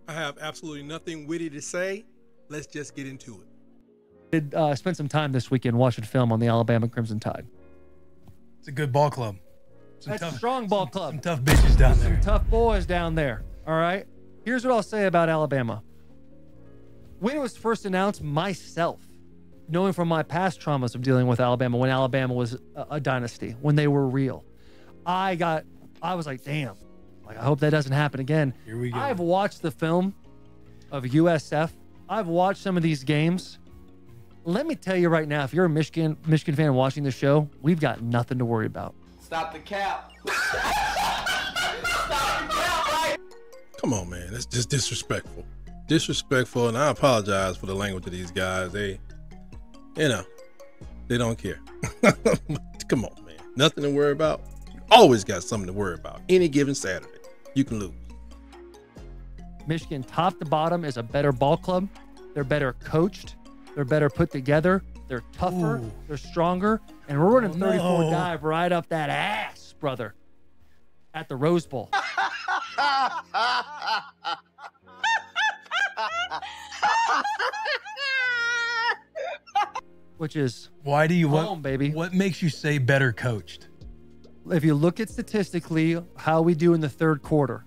I have absolutely nothing witty to say. Let's just get into Did it. spend some time this weekend watching film on the Alabama Crimson Tide. It's a good ball club. That's a strong ball club. Some tough bitches down there. Some tough boys down there. All right. Here's what I'll say about Alabama. When it was first announced, myself, knowing from my past traumas of dealing with Alabama, when Alabama was a dynasty, when they were real, I was like, damn, like, I hope that doesn't happen again. Here we go. I've watched the film of USF. I've watched some of these games. Let me tell you right now, if you're a Michigan fan watching the show, we've got nothing to worry about. Stop the cap. Stop the cap, right? Come on, man. That's just disrespectful. Disrespectful, and I apologize for the language of these guys. They don't care. Come on, man. Nothing to worry about. You always got something to worry about. Any given Saturday, you can lose. Michigan, top to bottom, is a better ball club. They're better coached. They're better put together. They're tougher. Ooh. They're stronger. And we're running 34 dive right up that ass, brother, at the Rose Bowl. Which is why do you home, baby. What makes you say better coached? If you look at statistically how we do in the third quarter,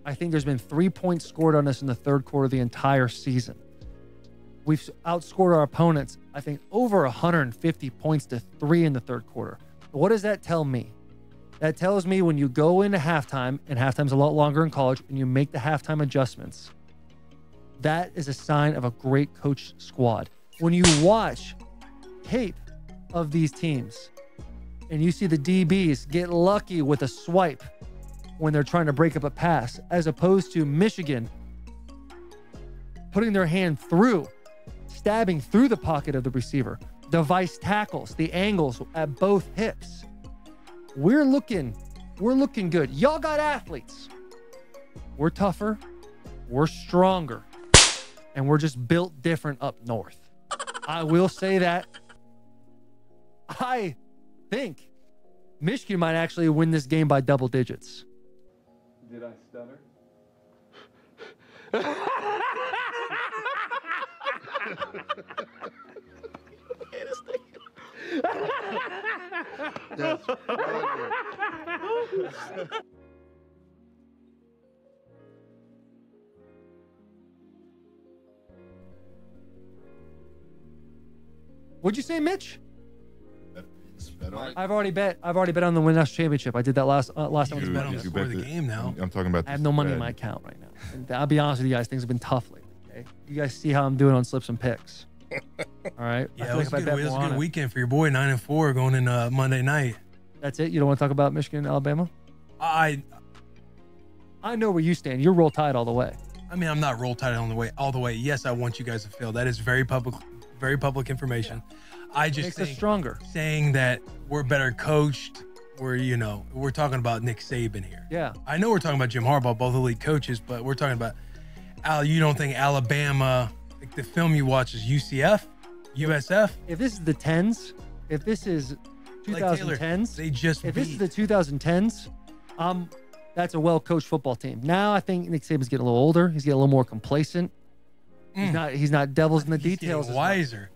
I think there's been 3 points scored on us in the third quarter the entire season. We've outscored our opponents, I think, over 150 points to 3 in the third quarter. What does that tell me? That tells me when you go into halftime, and halftime's a lot longer in college, and you make the halftime adjustments, that is a sign of a great coached squad. When you watch tape of these teams and you see the DBs get lucky with a swipe when they're trying to break up a pass, as opposed to Michigan putting their hand through, stabbing through the pocket of the receiver, the vice tackles, the angles at both hips. We're looking good. Y'all got athletes. We're tougher, we're stronger, and we're just built different up north. I will say that. I think Michigan might actually win this game by double digits. Did I stutter? That's What'd you say, Mitch? bet on it. I've already bet on the Win National Championship. I did that last time. You bet on the score of the game now. I'm talking about. I have no money in my account right now. And I'll be honest with you guys, things have been tough lately. Okay, you guys see how I'm doing on slips and picks. All right. Yeah, it was a good weekend for your boy. 9-4 going in Monday night. That's it. You don't want to talk about Michigan, Alabama? I know where you stand. You're Roll Tide all the way. I mean, I'm not Roll Tide all the way. Yes, I want you guys to fail. That is very public information. Yeah. I just makes us stronger. Saying that we're better coached. We're talking about Nick Saban here. Yeah. I know we're talking about Jim Harbaugh, both elite coaches, but we're talking about you don't think Alabama, like the film you watch is UCF, USF? If this is the 10s, if this is 2010s, if this is the 2010s, that's a well-coached football team. Now I think Nick Saban's getting a little older. He's getting a little more complacent. He's not devils in the details. He's wiser.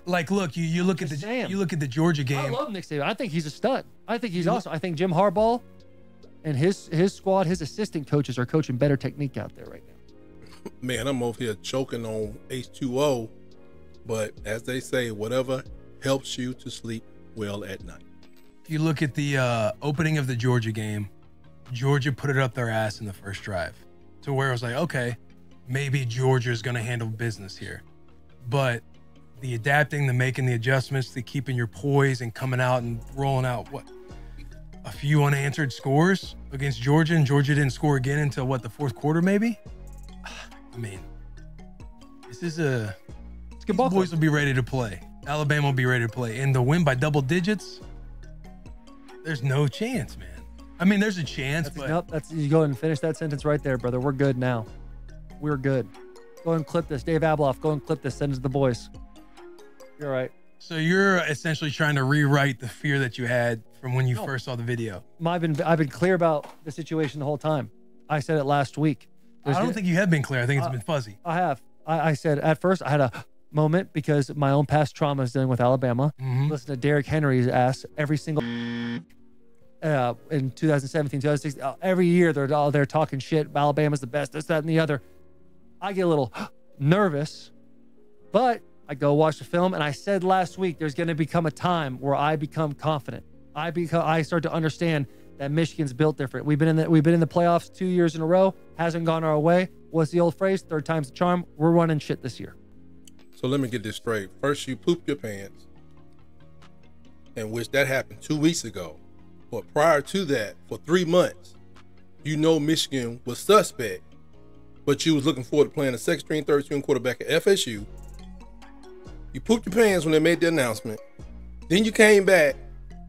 Like, look, you look at the Georgia game. I love Nick Saban. I think he's a stud. I think he's awesome. I think Jim Harbaugh and his squad, his assistant coaches are coaching better technique out there right now. Man, I'm over here choking on H2O, but as they say, whatever helps you to sleep well at night. If you look at the opening of the Georgia game, Georgia put it up their ass in the first drive to where it was like, okay, maybe Georgia's going to handle business here. But the adapting, the making the adjustments, the keeping your poise and coming out and rolling out a few unanswered scores against Georgia, and Georgia didn't score again until the fourth quarter maybe? I mean, these boys will be ready to play. Alabama will be ready to play. And the win by double digits, there's no chance, man. I mean, there's a chance, but you go ahead and finish that sentence right there, brother. We're good now. We're good. Go ahead and clip this. Dave Abloff, go and clip this. Send it to the boys. You're right. So you're essentially trying to rewrite the fear that you had from when you first saw the video. I've been clear about the situation the whole time. I said it last week. I don't think you have been clear. I think it's been fuzzy. I have. I said at first I had a moment because my own past trauma is dealing with Alabama. Listen to Derrick Henry's ass every single in 2017, 2016. Every year they're talking shit. Alabama's the best. This, that, and the other. I get a little nervous, but I go watch the film, and I said last week there's going to become a time where I become confident. I start to understand that Michigan's built different. We've been in the playoffs 2 years in a row. Hasn't gone our way. What's the old phrase? Third time's the charm. We're running shit this year. So let me get this straight. First, you pooped your pants, in which that happened 2 weeks ago. But prior to that, for 3 months, you know Michigan was suspect, but you was looking forward to playing a second string, third string quarterback at FSU. You pooped your pants when they made the announcement. Then you came back,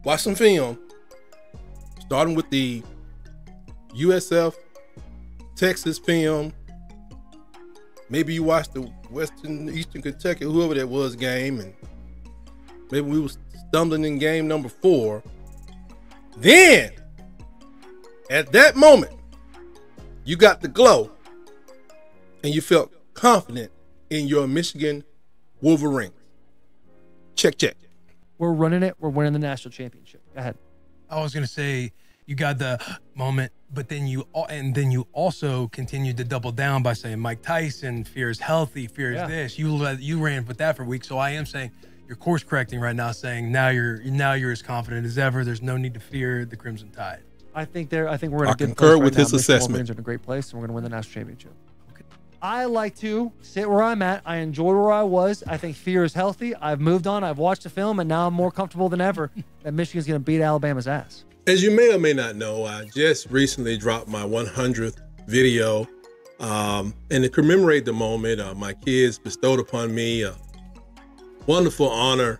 watched some film, starting with the USF, Texas film. Maybe you watched the Eastern Kentucky, whoever that was, game, and maybe we was stumbling in game number 4. Then, at that moment, you got the glow, and you felt confident in your Michigan Wolverines. Check. We're running it. We're winning the national championship. Go ahead. I was gonna say you got the moment, but then you also continued to double down by saying Mike Tyson fears healthy, fears this. You ran with that for weeks. So I am saying you're course correcting right now, saying now you're as confident as ever. There's no need to fear the Crimson Tide. I think we're in a good place. I concur with his now. assessment. Wolverines are in a great place, and we're going to win the national championship. Okay. I like to sit where I'm at. I enjoy where I was. I think fear is healthy. I've moved on. I've watched the film, and now I'm more comfortable than ever that Michigan's going to beat Alabama's ass. As you may or may not know, I just recently dropped my 100th video, and to commemorate the moment, my kids bestowed upon me a wonderful honor.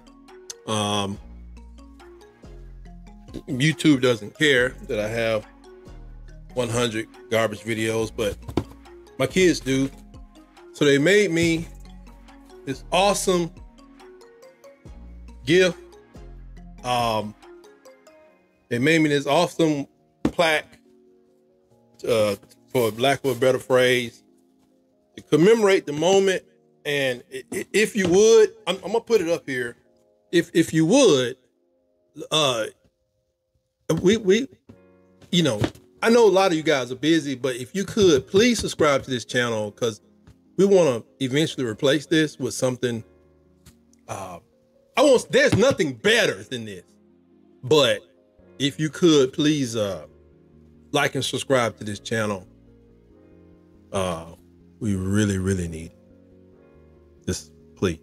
YouTube doesn't care that I have 100 garbage videos, but my kids do. So they made me this awesome gift. They made me this awesome plaque, for lack of a better phrase, to commemorate the moment. And if you would, I'm gonna put it up here. If you would, we, you know, I know a lot of you guys are busy, but if you could, please subscribe to this channel, because we want to eventually replace this with something. There's nothing better than this, but if you could, please like and subscribe to this channel. We really need it. Just please.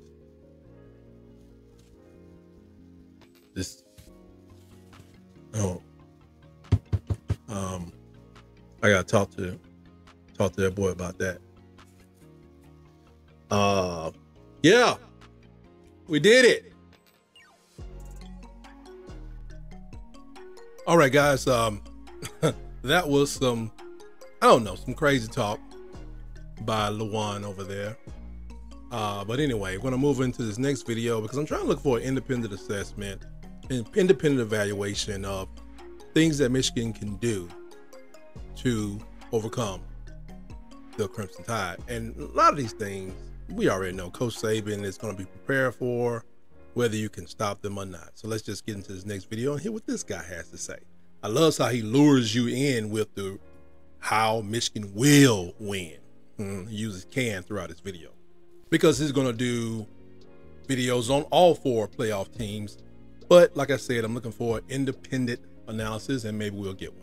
Just I gotta talk to that boy about that. Yeah, we did it. All right, guys. That was some crazy talk by Lewan over there. But anyway, we're gonna move into this next video because I'm trying to look for an independent assessment and independent evaluation of things that Michigan can do to overcome the Crimson Tide. And a lot of these things we already know Coach Saban is going to be prepared for, whether you can stop them or not. So let's just get into this next video and hear what this guy has to say. I love how he lures you in with the how Michigan will win. He uses can throughout his video because he's going to do videos on all 4 playoff teams. But like I said, I'm looking for independent analysis, and maybe we'll get one.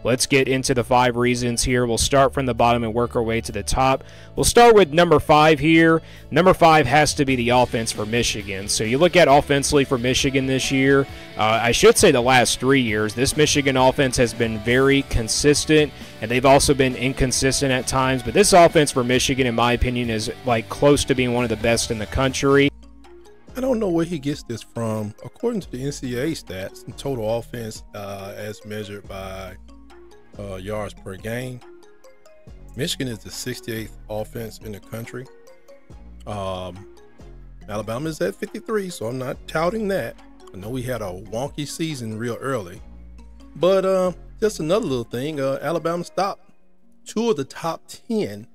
Let's get into the 5 reasons here. We'll start from the bottom and work our way to the top. We'll start with number 5 here. Number 5 has to be the offense for Michigan. So you look at offensively for Michigan this year, I should say the last 3 years, this Michigan offense has been very consistent, and they've also been inconsistent at times. But this offense for Michigan, in my opinion, is like close to being one of the best in the country. I don't know where he gets this from. According to the NCAA stats, and total offense as measured by yards per game, Michigan is the 68th offense in the country. Alabama's at 53, so I'm not touting that. I know we had a wonky season real early. But just another little thing, Alabama stopped 2 of the top 10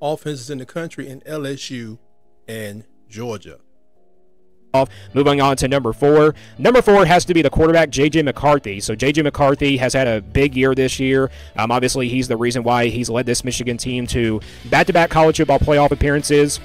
offenses in the country in LSU and Georgia. Moving on to number 4. Number 4 has to be the quarterback, J.J. McCarthy. So J.J. McCarthy has had a big year this year. Obviously, he's the reason why he's led this Michigan team to back-to-back college football playoff appearances.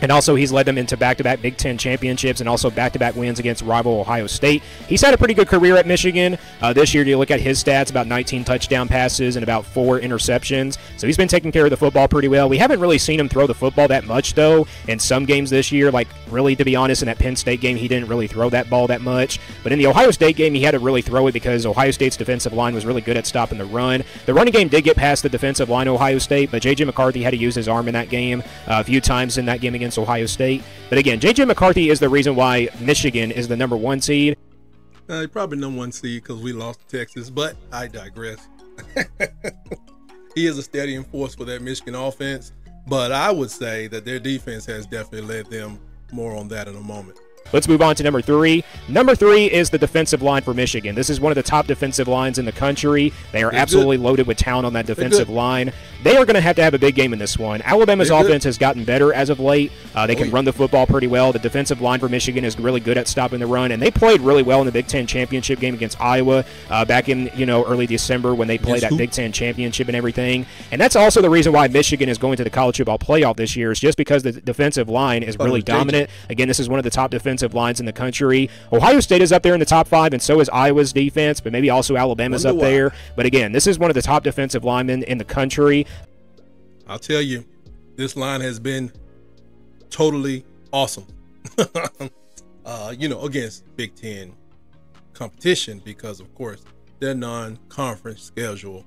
And also, he's led them into back-to-back Big Ten championships and also back-to-back wins against rival Ohio State. He's had a pretty good career at Michigan. This year, you look at his stats, about 19 touchdown passes and about 4 interceptions. So he's been taking care of the football pretty well. We haven't really seen him throw the football that much, though, in some games this year. Like, really, to be honest, in that Penn State game, he didn't really throw that ball that much. But in the Ohio State game, he had to really throw it because Ohio State's defensive line was really good at stopping the run. The running game did get past the defensive line of Ohio State, but J.J. McCarthy had to use his arm in that game a few times in that game against Ohio State. But again, J.J. McCarthy is the reason why Michigan is the number 1 seed. Probably number 1 seed because we lost to Texas, but I digress. He is a steadying force for that Michigan offense, but I would say that their defense has definitely led them. More on that in a moment. Let's move on to number 3. Number 3 is the defensive line for Michigan. This is one of the top defensive lines in the country. They are absolutely loaded with talent on that defensive line. They are going to have a big game in this one. Alabama's offense has gotten better as of late. They can run the football pretty well. The defensive line for Michigan is really good at stopping the run, and they played really well in the Big Ten championship game against Iowa back in early December when they played that Big Ten championship and everything. And that's also the reason why Michigan is going to the college football playoff this year, is just because the defensive line is really dominant. Again, this is one of the top defensive lines in the country. Ohio State is up there in the top 5, and so is Iowa's defense, but maybe also Alabama's up there. But again, this is one of the top defensive linemen in the country. I'll tell you, this line has been totally awesome. Against Big Ten competition, because of course their non-conference schedule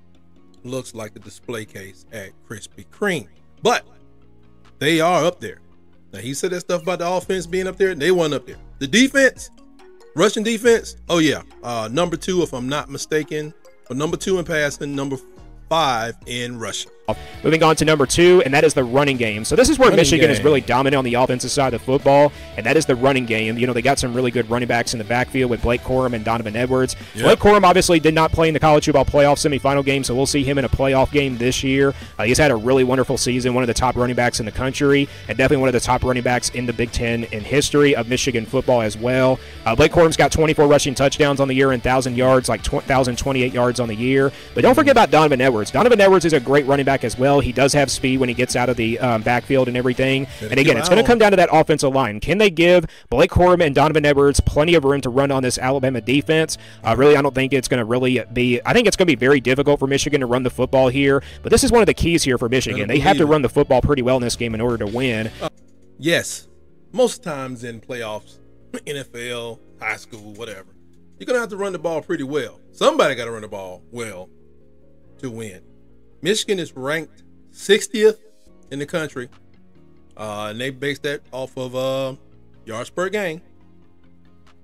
looks like a display case at Krispy Kreme, but they are up there. Now, he said that stuff about the offense being up there. They weren't up there. The defense, rushing defense, oh yeah, number 2 if I'm not mistaken, or number 2 in passing, number 5 in rushing. Moving on to number 2, and that is the running game. So this is where Michigan is really dominant on the offensive side of the football, and that is the running game. They got some really good running backs in the backfield with Blake Corum and Donovan Edwards. Yep. Blake Corum obviously did not play in the college football playoff semifinal game, so we'll see him in a playoff game this year. He's had a really wonderful season, one of the top running backs in the country, and definitely one of the top running backs in the Big Ten in history of Michigan football as well. Blake Corum's got 24 rushing touchdowns on the year and 1,000 yards, like 1,028 yards on the year. But don't forget about Donovan Edwards. Donovan Edwards is a great running back as well. He does have speed when he gets out of the backfield and everything. And again, it's going to come down to that offensive line. Can they give Blake Corum and Donovan Edwards plenty of room to run on this Alabama defense? Really, I don't think it's going to really be. I think it's going to be very difficult for Michigan to run the football here. But this is one of the keys here for Michigan. They have to run the football pretty well in this game in order to win. Yes, most times in playoffs, NFL, high school, whatever, you're going to have to run the ball pretty well. Somebody got to run the ball well to win. Michigan is ranked 60th in the country, and they base that off of yards per game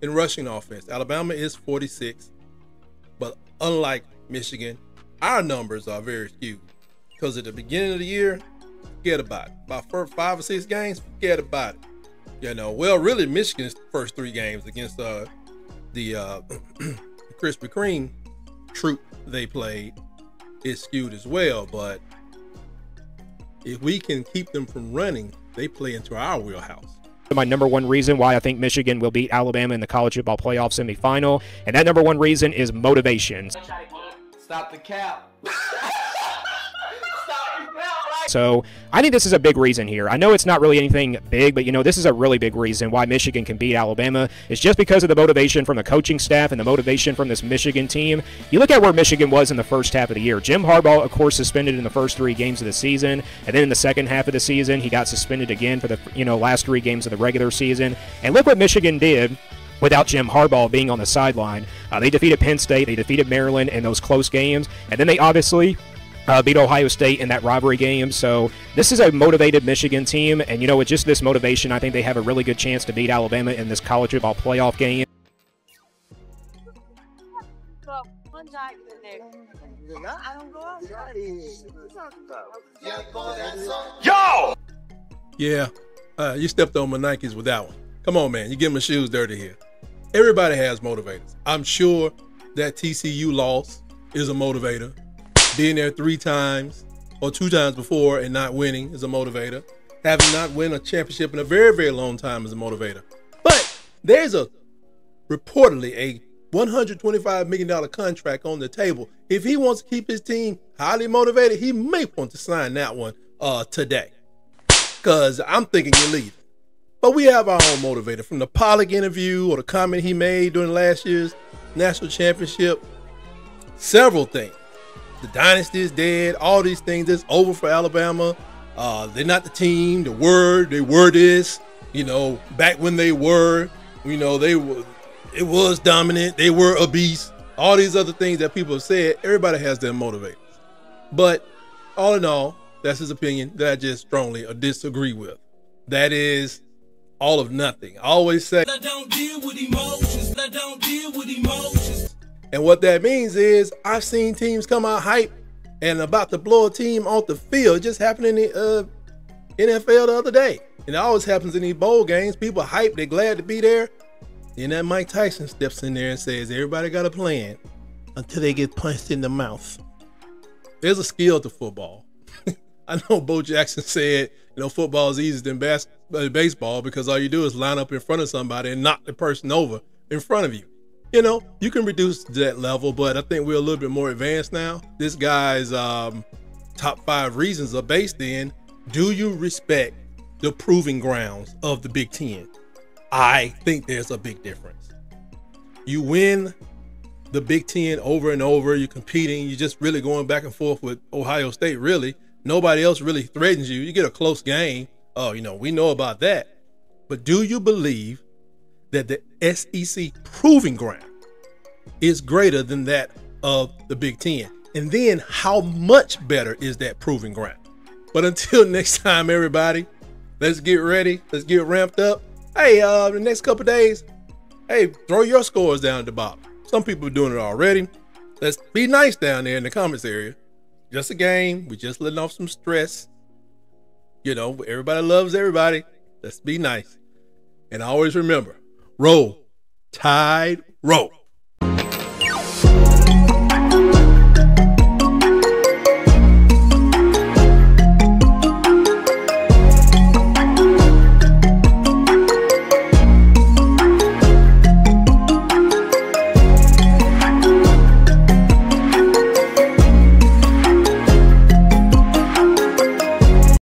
in rushing offense. Alabama is 46th, but unlike Michigan, our numbers are very skewed because at the beginning of the year, forget about it. About 5 or 6 games, forget about it. Really, Michigan's first 3 games against the Krispy Kreme troop they played is skewed as well, but if we can keep them from running, they play into our wheelhouse. My number 1 reason why I think Michigan will beat Alabama in the college football playoff semifinal, and that number 1 reason is motivation. Stop the cap. So I think this is a big reason here. I know it's not really anything big, but this is a really big reason why Michigan can beat Alabama. It's just because of the motivation from the coaching staff and the motivation from this Michigan team. You look at where Michigan was in the first half of the year. Jim Harbaugh, of course, suspended in the first 3 games of the season, and then in the second half of the season, he got suspended again for the last 3 games of the regular season. And look what Michigan did without Jim Harbaugh being on the sideline. They defeated Penn State, they defeated Maryland in those close games, and then they obviously beat Ohio State in that rivalry game. So this is a motivated Michigan team, and with just this motivation, I think they have a really good chance to beat Alabama in this college football playoff game. Yo! Yeah, you stepped on my Nikes with that one. Come on, man. You get my shoes dirty here. Everybody has motivators. I'm sure that TCU loss is a motivator. Being there 3 times or 2 times before and not winning is a motivator. Having not won a championship in a very, very long time is a motivator. But there's reportedly a $125 million contract on the table. If he wants to keep his team highly motivated, he may want to sign that one today. Because I'm thinking you're leaving. But we have our own motivator. From the Pollock interview or the comment he made during last year's national championship, several things. The dynasty is dead. All these things. It's over for Alabama. They're not the team. They were this. Back when they were, it was dominant. They were a beast. All these other things that people have said, everybody has their motivators. But all in all, that's his opinion that I just strongly disagree with. That is all of nothing. I always say, I don't deal with emotions. I don't deal with emotions. And what that means is I've seen teams come out hype and about to blow a team off the field. It just happened in the NFL the other day. And it always happens in these bowl games. People are hyped. They're glad to be there. Then that Mike Tyson steps in there and says, everybody got a plan until they get punched in the mouth. There's a skill to football. I know Bo Jackson said, football is easier than baseball because all you do is line up in front of somebody and knock the person over in front of you. You can reduce to that level, but I think we're a little bit more advanced now. This guy's top 5 reasons are based in, do you respect the proving grounds of the Big Ten? I think there's a big difference. You win the Big Ten over and over, you're competing, you're just really going back and forth with Ohio State, really. Nobody else really threatens you. You get a close game. Oh, we know about that. But do you believe that the SEC proving ground is greater than that of the Big Ten? And then how much better is that proving ground? But until next time, everybody, let's get ready. Let's get ramped up. Hey, the next couple of days, hey, throw your scores down at the bottom. Some people are doing it already. Let's be nice down there in the comments area. Just a game. We're just letting off some stress. Everybody loves everybody. Let's be nice. And always remember, roll, tide, roll.